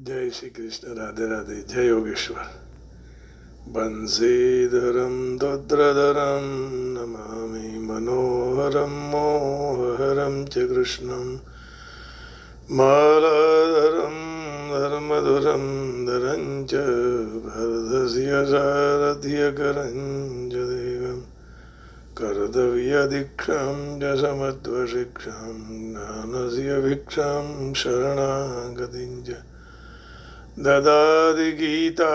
जय श्री कृष्ण। राधे राधे। जय योगेश्वर। बंशीधरं रुद्रधरं नमामि मनोहरं मोहहरं च कृष्णं मालाधरं धर्मधुरं धरं च भरतस्य सारथ्यकरं च देवं कर्तव्यदीक्षां च समत्वशिक्षां ज्ञानस्य भिक्षां शरणागतिं च ददाति गीता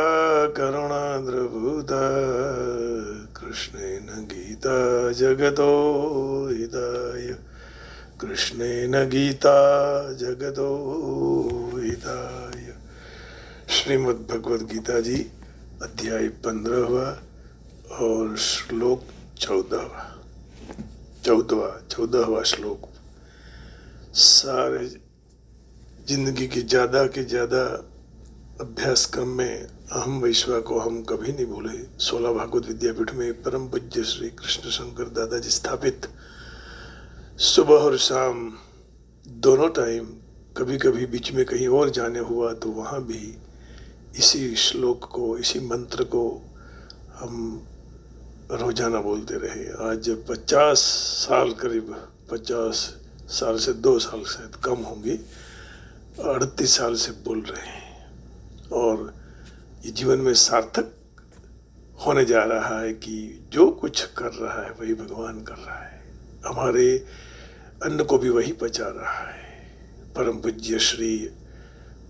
करुणाद्रभूता कृष्णेन गीता जगतो हिताय कृष्णेन गीता जगतो हिताय। श्रीमद् भगवद गीता जी अध्याय 15वां और श्लोक 14वां श्लोक। सारे जिंदगी के ज़्यादा अभ्यास क्रम में अहम वैश्वा को हम कभी नहीं भूले। 16 भागवत विद्यापीठ में परम पूज्य श्री कृष्ण शंकर दादाजी स्थापित सुबह और शाम दोनों टाइम, कभी कभी बीच में कहीं और जाने हुआ तो वहाँ भी इसी श्लोक को, इसी मंत्र को हम रोजाना बोलते रहे। आज 50 साल, करीब 50 साल से 2 साल शायद कम होंगे, 38 साल से बोल रहे हैं और ये जीवन में सार्थक होने जा रहा है कि जो कुछ कर रहा है वही भगवान कर रहा है। हमारे अन्न को भी वही पचा रहा है। परम पूज्य श्री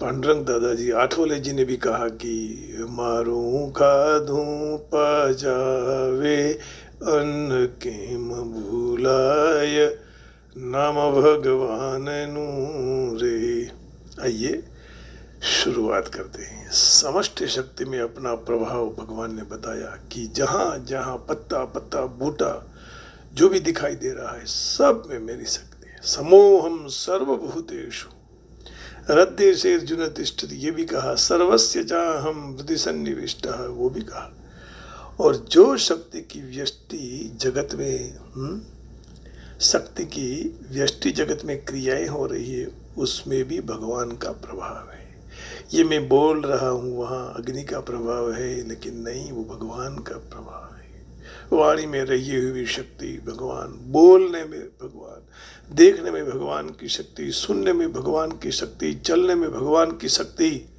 पांडुरंग दादाजी आठवले जी ने भी कहा कि मारूं खाधूं पचावे अन्न केम भूलाय नाम भगवान रे। आइए शुरुआत करते हैं। समष्टि शक्ति में अपना प्रभाव भगवान ने बताया कि जहाँ जहाँ पत्ता पत्ता बूटा जो भी दिखाई दे रहा है सब में मेरी शक्ति है। समोहम सर्वभूतेषु हृदय से अर्जुन तिष्ठति, ये भी कहा। सर्वस्य चाहम हृदि सन्निविष्टः, वो भी कहा। और जो शक्ति की व्यष्टि जगत में शक्ति की व्यष्टि जगत में क्रियाएं हो रही है उसमें भी भगवान का प्रभाव है। ये मैं बोल रहा हूँ वहाँ अग्नि का प्रभाव है, लेकिन नहीं, वो भगवान का प्रभाव है। वाणी में रही हुई शक्ति भगवान, बोलने में भगवान, देखने में भगवान की शक्ति, सुनने में भगवान की शक्ति, चलने में भगवान की शक्ति,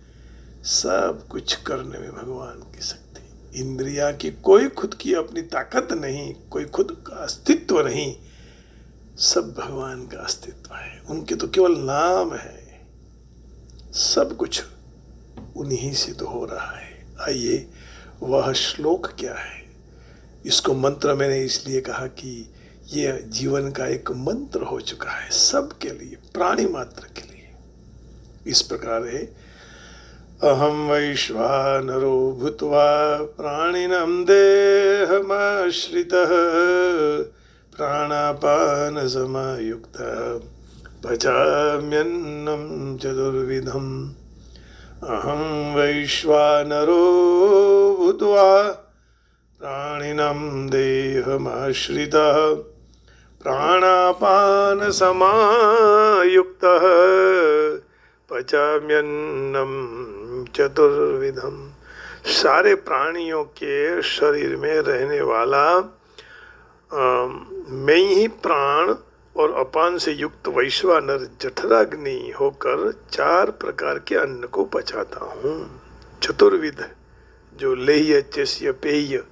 सब कुछ करने में भगवान की शक्ति। इंद्रिया की कोई खुद की अपनी ताकत नहीं, कोई खुद का अस्तित्व नहीं, सब भगवान का अस्तित्व है। उनके तो केवल नाम है, सब कुछ उन्हीं से तो हो रहा है। आइए, वह श्लोक क्या है? इसको मंत्र मैंने इसलिए कहा कि यह जीवन का एक मंत्र हो चुका है सबके लिए, प्राणी मात्र के लिए। इस प्रकार है, अहम वैश्वानरो भूत्वा प्राणिनं देहमाश्रितः प्राणापान समायुक्तः पचाम्यन्नं चतुर्विधम्। अहं वैश्वानरो भूत्वा प्राणिनं देहमाश्रितः प्राणापान समायुक्तः पचाम्यन्नं चतुर्विधम्। सारे प्राणियों के शरीर में रहने वाला मैं ही प्राण और अपान से युक्त वैश्वानर जठराग्नि होकर 4 प्रकार के अन्न को पचाता हूँ। चतुर्विध, जो लेह्य चेष्य पेय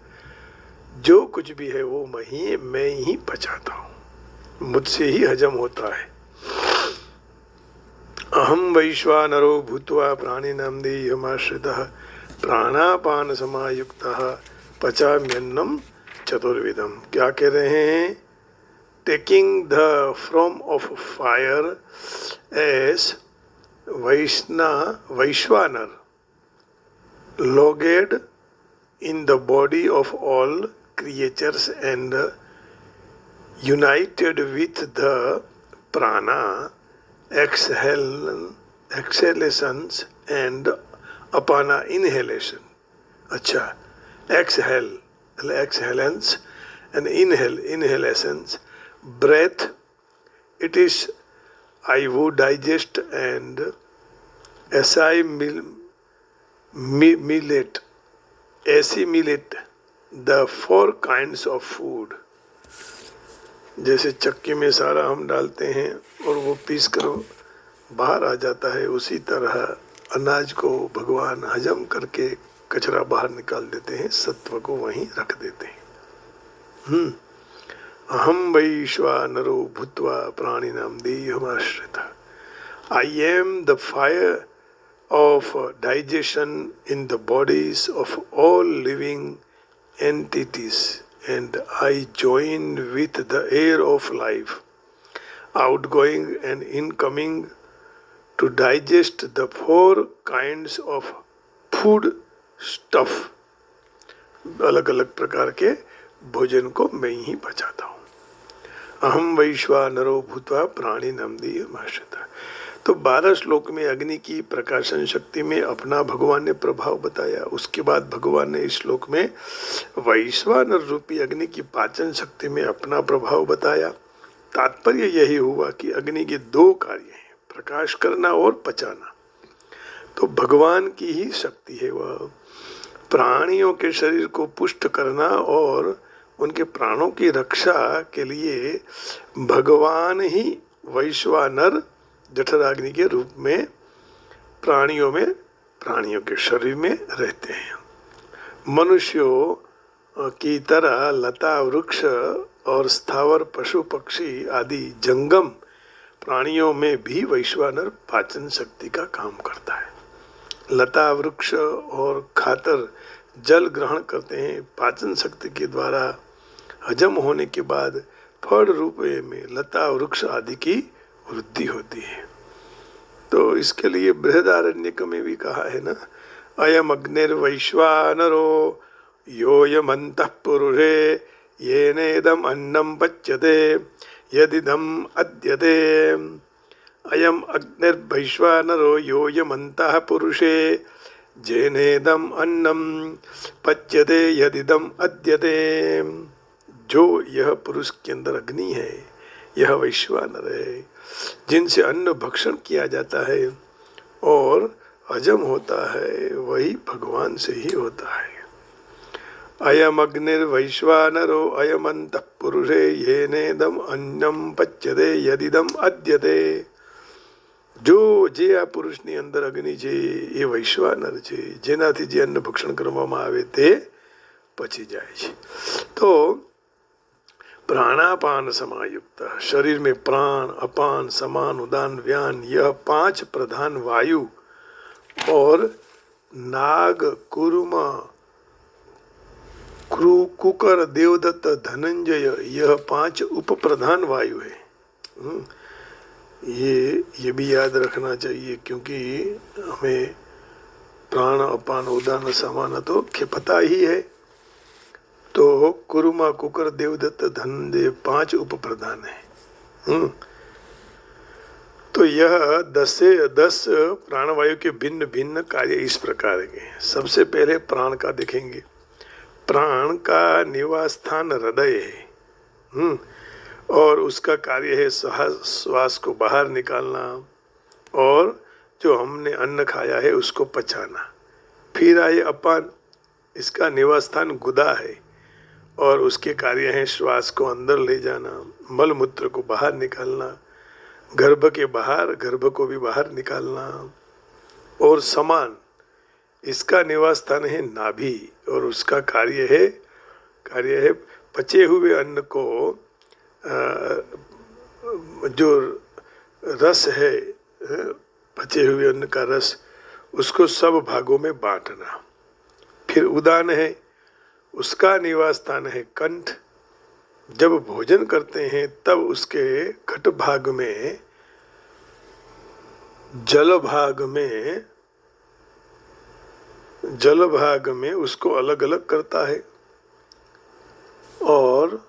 जो कुछ भी है वो मैं ही पचाता हूँ, मुझसे ही हजम होता है। अहम वैश्वानरो भूत्वा प्राणिनां देहमाश्रितः प्राणापान समायुक्तः पचाम्यन्नं चतुर्विधम। क्या कह रहे हैं? Taking the form of fire as Vaishvanar, lodged in the body of all creatures and united with the prana exhalations and apana inhalation. अच्छा, exhalants and inhalations, breath, it is I would digest and SI millet, ऐसी millet, the 4 kinds of food। जैसे चक्की में सारा हम डालते हैं और वो पीस कर बाहर आ जाता है, उसी तरह अनाज को भगवान हजम करके कचरा बाहर निकाल देते हैं, सत्व को वहीं रख देते हैं। अहम वैश्वानरो भूत्वा प्राणिनां देहमाश्रितः। I am the fire of digestion in the bodies of all living entities, and I join with the air of life, outgoing and incoming, to digest the 4 kinds of food stuff। अलग अलग प्रकार के भोजन को मैं ही पचाता हूँ। अहम वैश्वानरो भूत्वा प्राणिनां देहमाश्रितः। तो 12 श्लोक में अग्नि की प्रकाशन शक्ति में अपना भगवान ने प्रभाव बताया। उसके बाद भगवान ने इस श्लोक में वैश्वानर रूपी अग्नि की पाचन शक्ति में अपना प्रभाव बताया। तात्पर्य यही हुआ कि अग्नि के 2 कार्य हैं, प्रकाश करना और पचाना। तो भगवान की ही शक्ति है वह। प्राणियों के शरीर को पुष्ट करना और उनके प्राणों की रक्षा के लिए भगवान ही वैश्वानर जठराग्नि के रूप में प्राणियों के शरीर में रहते हैं। मनुष्यों की तरह लता वृक्ष और स्थावर पशु पक्षी आदि जंगम प्राणियों में भी वैश्वानर पाचन शक्ति का काम करता है। लता वृक्ष और खातर जल ग्रहण करते हैं। पाचन शक्ति के द्वारा हजम होने के बाद फल रूप में लता वृक्ष आदि की वृद्धि होती है। तो इसके लिए बृहदारण्यक में भी कहा है ना, अयम अग्निर्वैश्वानरो योऽयमन्तः पुरुषे येनेदम अन्नम पच्यते यदिदम अद्यते। अयम अग्निर्वैश्वानरो योऽयमन्तः पुरुषे येनेदम अन्नम पच्यते यदिदम अद्यते। जो यह पुरुष के अंदर अग्नि है, यह वैश्वानर है, जिनसे अन्न भक्षण किया जाता है और हजम होता है, वही भगवान से ही होता है। अयम अग्निर्वैश्वानरो अयमन्तः पुरुषे येनेदम अन्नम पच्यते यदिदम अद्यते। जो જે આ પુરુષની અંદર અગ્નિ છે એ વૈશ્વાનર છે, જેનાથી જે અન્ન ભક્ષણ કરવામાં આવે તે પચી જાય છે। તો प्राणापान समायुक्त, शरीर में प्राण अपान समान उदान व्यान, यह 5 प्रधान वायु और नाग कुरुमा कुकर देवदत्त धनंजय, यह 5 उप प्रधान वायु है। ये भी याद रखना चाहिए, क्योंकि हमें प्राण अपान उदान समान तो पता ही है। तो कुरुमा कुकर देवदत्त धनंजय 5 उप प्रधान है। तो यह 10 से 10 प्राणवायु के भिन्न भिन्न कार्य इस प्रकार के हैं। सबसे पहले प्राण का देखेंगे। प्राण का निवास स्थान हृदय है और उसका कार्य है श्वास को बाहर निकालना और जो हमने अन्न खाया है उसको पचाना। फिर आए अपान, इसका निवास स्थान गुदा है और उसके कार्य हैं श्वास को अंदर ले जाना, मल मूत्र को बाहर निकालना, गर्भ के बाहर गर्भ को भी बाहर निकालना। और समान, इसका निवास स्थान है नाभि और उसका कार्य है पचे हुए अन्न को जो रस है, पचे हुए अन्न का रस, उसको सब भागों में बांटना। फिर उदान है, उसका निवास स्थान है कंठ। जब भोजन करते हैं तब उसके घट भाग में, जल भाग में उसको अलग अलग करता है। और